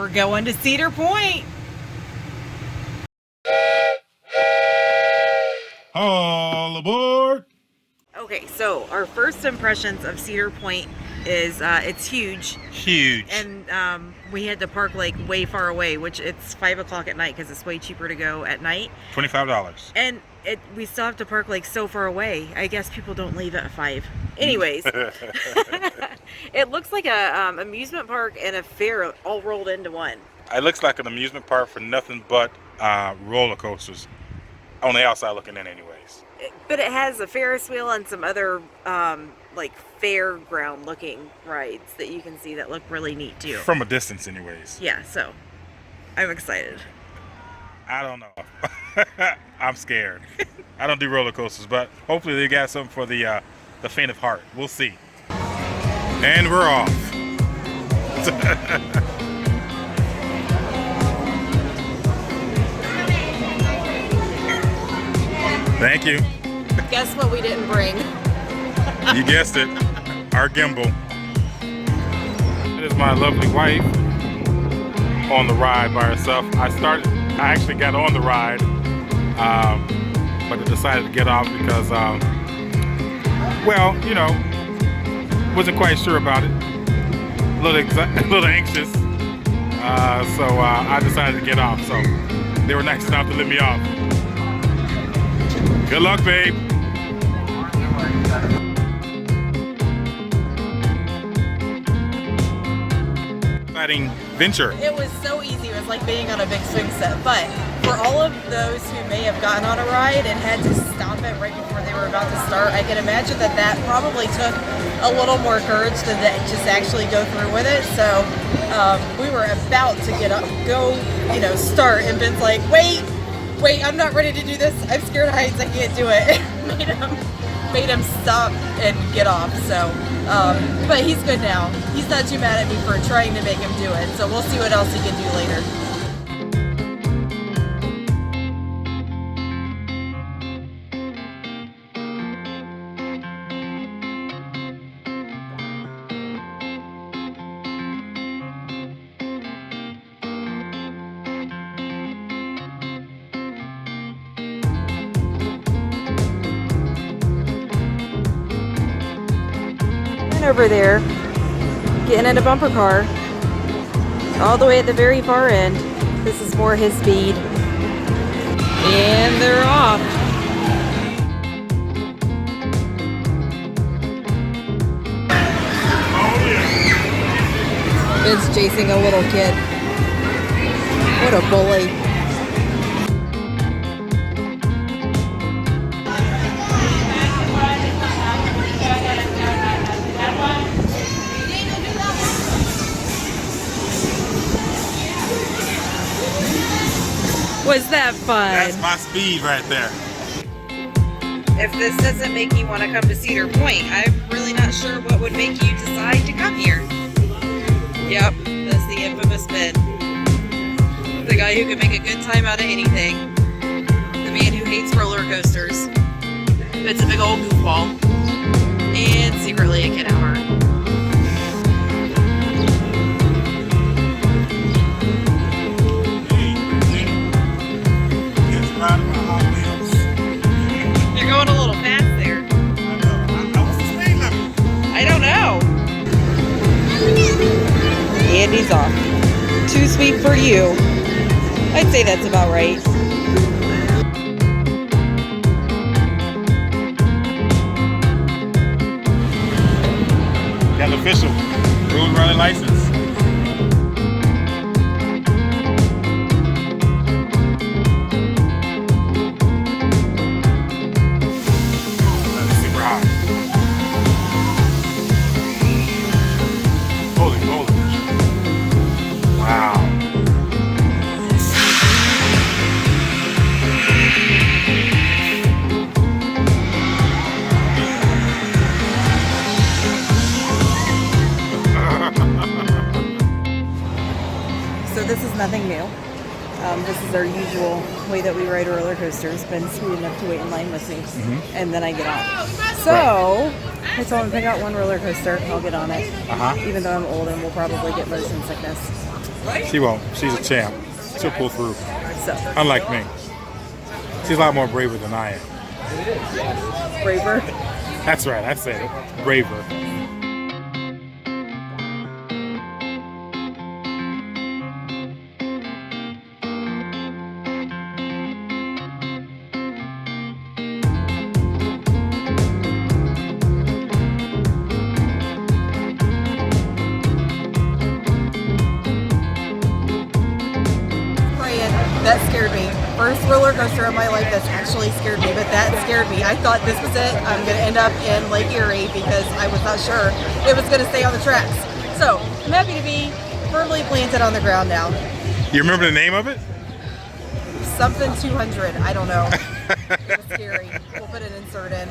We're going to Cedar Point. All aboard! Okay, so our first impressions of Cedar Point is it's huge. Huge. And we had to park like way far away, which it's 5 o'clock at night because it's way cheaper to go at night. $25. And we still have to park like so far away. I guess people don't leave at 5. Anyways, it looks like a amusement park and a fair all rolled into one. It looks like an amusement park for nothing but roller coasters. On the outside looking in anyways. But it has a Ferris wheel and some other like fairground looking rides that you can see that look really neat too. From a distance anyways. Yeah, so I'm excited. I don't know. I'm scared. I don't do roller coasters, but hopefully they got something for the faint of heart. We'll see. And we're off. Thank you. Guess what we didn't bring? You guessed it. Our gimbal. It is my lovely wife on the ride by herself. I actually got on the ride, but I decided to get off because, well, you know, wasn't quite sure about it. A little anxious. So I decided to get off. So they were nice enough to let me off. Good luck, babe. Exciting venture. It was so easy. It was like being on a big swing set. But for all of those who may have gotten on a ride and had to stop it right before they were about to start, I can imagine that probably took a little more courage to just actually go through with it. So we were about to start, and Ben's like, wait, I'm not ready to do this. I'm scared of heights. I can't do it. made him stop and get off. So, but he's good now. He's not too mad at me for trying to make him do it. So we'll see what else he can do later. Over there, getting in a bumper car, all the way at the very far end. This is more his speed. And they're off. Ben's chasing a little kid. What a bully. Was that fun? That's my speed right there. If this doesn't make you want to come to Cedar Point, I'm really not sure what would make you decide to come here. Yep, that's the infamous Ben. The guy who can make a good time out of anything. The man who hates roller coasters. It's a big old goofball. And secretly a kid at heart. You're going a little fast there. I know. What's the speed limit? I don't know. And he's off. Too sweet for you. I'd say that's about right. Got an official road running license. This is nothing new. This is our usual way that we ride roller coasters. Ben's sweet enough to wait in line with me, and then I get on. So I told him, pick out one roller coaster, I'll get on it. Even though I'm old and will probably get motion sickness. She won't. She's a champ. She'll pull through. So Unlike me. She's a lot more braver than I am. braver. That's right, I said it. Braver. That scared me. First roller coaster of my life that's actually scared me, but that scared me. I thought this was it. I'm going to end up in Lake Erie because I was not sure it was going to stay on the tracks. So I'm happy to be firmly planted on the ground now. You remember the name of it? Something 200. I don't know. It was scary. We'll put an insert in.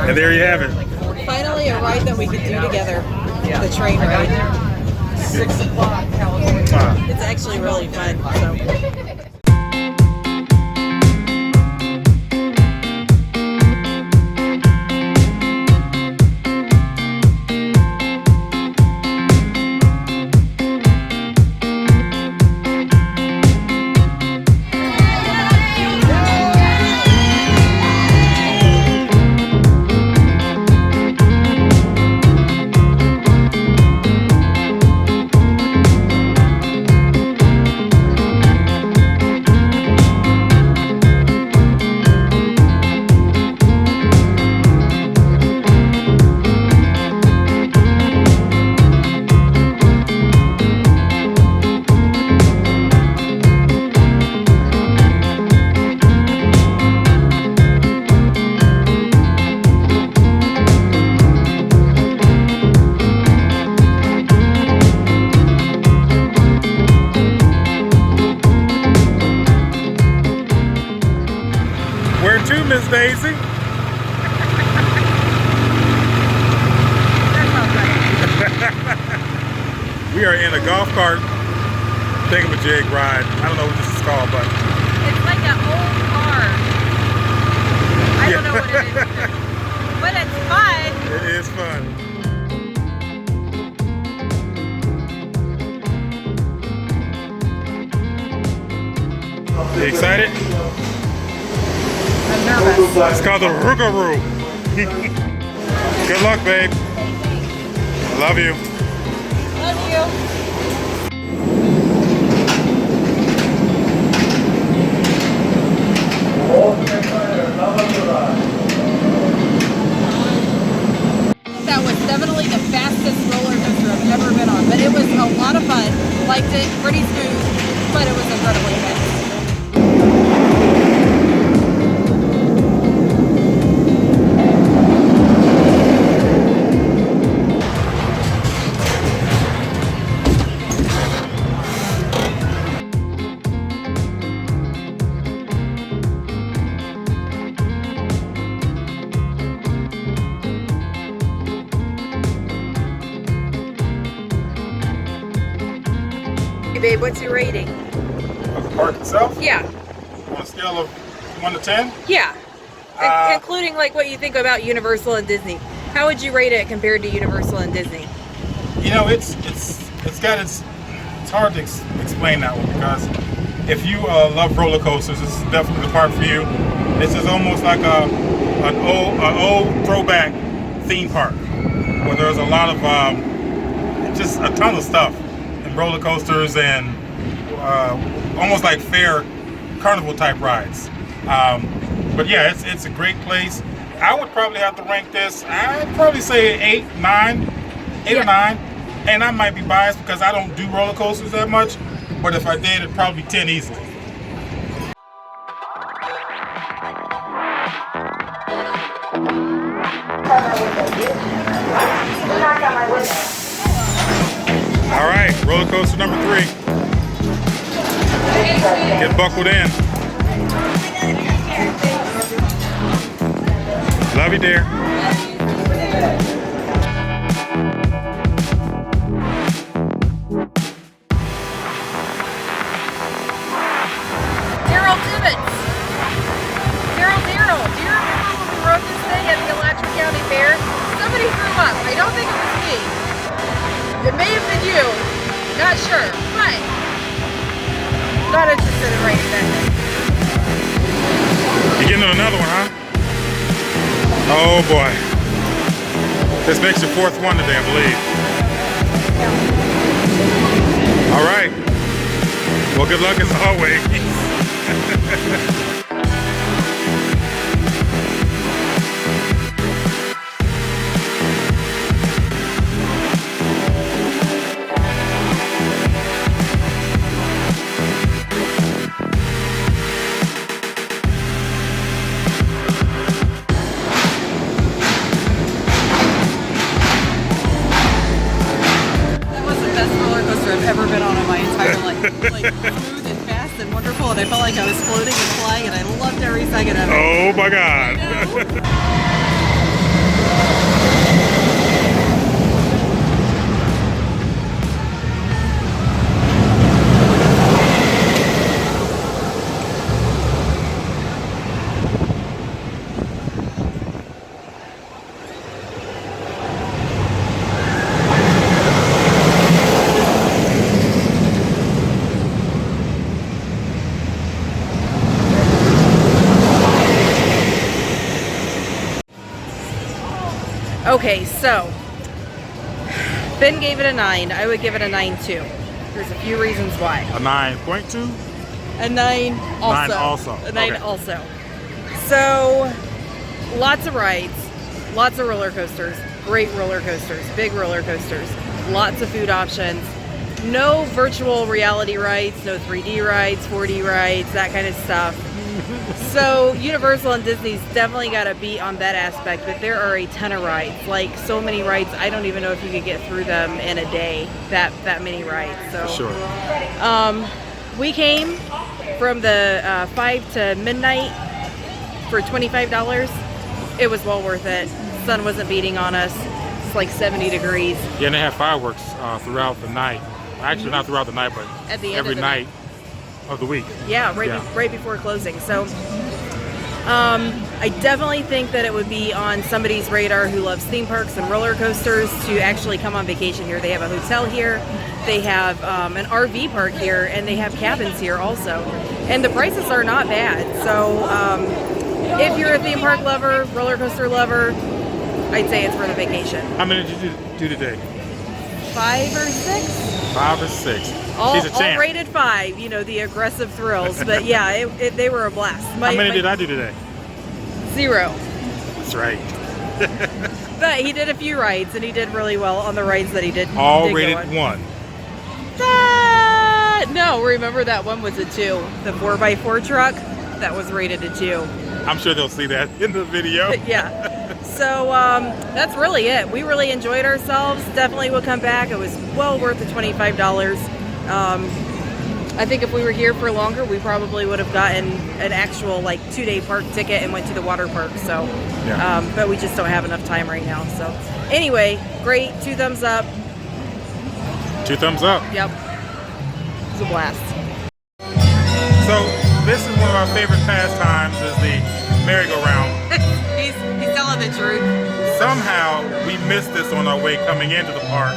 And there you have it. Finally, a ride that we could do together. The train ride. 6 o'clock, California. It's actually really fun. So. Miss Daisy. We are in a golf cart thingamajig ride. I don't know what this is called, but it's like an old car. I don't know what it is, but it's fun. It is fun. You excited? I'm nervous. It's called the Rookaroo. Good luck, babe. Love you. Love you. That was definitely the fastest roller coaster I've ever been on, but it was a lot of fun. Liked it, pretty smooth, but it was incredibly fast. Babe, what's your rating? Of the park itself? Yeah. On a scale of 1 to 10? Yeah. Including like what you think about Universal and Disney. How would you rate it compared to Universal and Disney? You know, it's hard to explain that one, because if you love roller coasters, this is definitely the park for you. This is almost like an old throwback theme park where there's a lot of just a ton of stuff. Roller coasters and almost like fair carnival type rides. But yeah, it's a great place. I would probably have to rank this, I'd probably say 8 or 9. And I might be biased because I don't do roller coasters that much, but if I did, it'd probably be 10 easily. All right, roller coaster number 3. Get buckled in. Love you, dear. Daryl Tibbetts. Daryl. Do you remember when we rode this thing at the Alachua County Fair? Somebody threw up. I don't think it was me. It may have been you. Not sure. But not interested in riding that thing. You getting on another one, huh? Oh boy. This makes your 4th one today, I believe. All right. Well, good luck as always. I've ever been on in my entire life. Like smooth and fast and wonderful, and I felt like I was floating and flying, and I loved every second of it. Oh my God. Okay, so Ben gave it a 9. I would give it a 9 too. There's a few reasons why. A 9.2? A 9 also. 9 also. A 9 okay. also. So lots of rides, lots of roller coasters, great roller coasters, big roller coasters, lots of food options. No virtual reality rides, no 3D rides, 4D rides, that kind of stuff. So Universal and Disney's definitely got a beat on that aspect, but there are a ton of rides, like so many rides. I don't even know if you could get through them in a day, that many rides. So For sure. We came from the 5 to midnight for $25. It was well worth it. Sun wasn't beating on us. It's like 70 degrees. Yeah, and they have fireworks throughout the night. Actually, not throughout the night, but At the end every of the night of the week. Yeah, right before closing. So I definitely think that it would be on somebody's radar who loves theme parks and roller coasters to actually come on vacation here. They have a hotel here, they have an RV park here, and they have cabins here also. And the prices are not bad. So if you're a theme park lover, roller coaster lover, I'd say it's worth a vacation. How many did you do today? 5 or 6? 5 or 6. All, She's a champ. all rated 5, you know, the aggressive thrills. But yeah, they were a blast. How many did I do today? 0. That's right. But he did a few rides, and he did really well on the rides that he did. All did rated go on. 1. No, remember that one was a 2. The 4x4 truck, that was rated a 2. I'm sure they'll see that in the video. Yeah. So that's really it. We really enjoyed ourselves. Definitely will come back. It was well worth the $25. I think if we were here for longer, we probably would have gotten an actual like 2-day park ticket and went to the water park. So, Yeah. but we just don't have enough time right now. So anyway, great. 2 thumbs up. 2 thumbs up. Yep. It was a blast. So this is one of our favorite pastimes, is the merry-go-round. He's telling the truth. Somehow we missed this on our way coming into the park.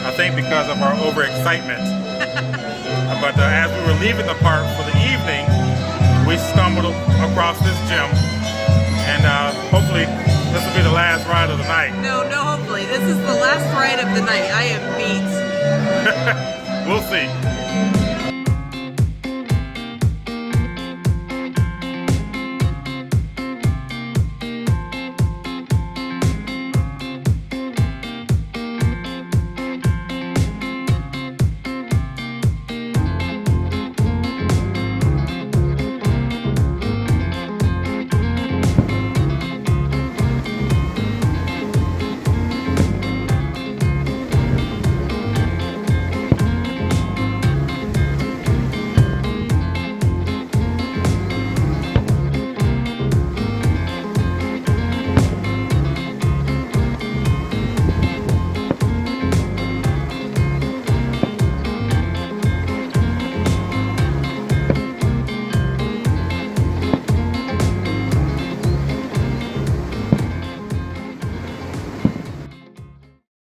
I think because of our overexcitement. But as we were leaving the park for the evening, we stumbled across this gym, and hopefully this will be the last ride of the night. No, hopefully. This is the last ride of the night. I am beat. We'll see.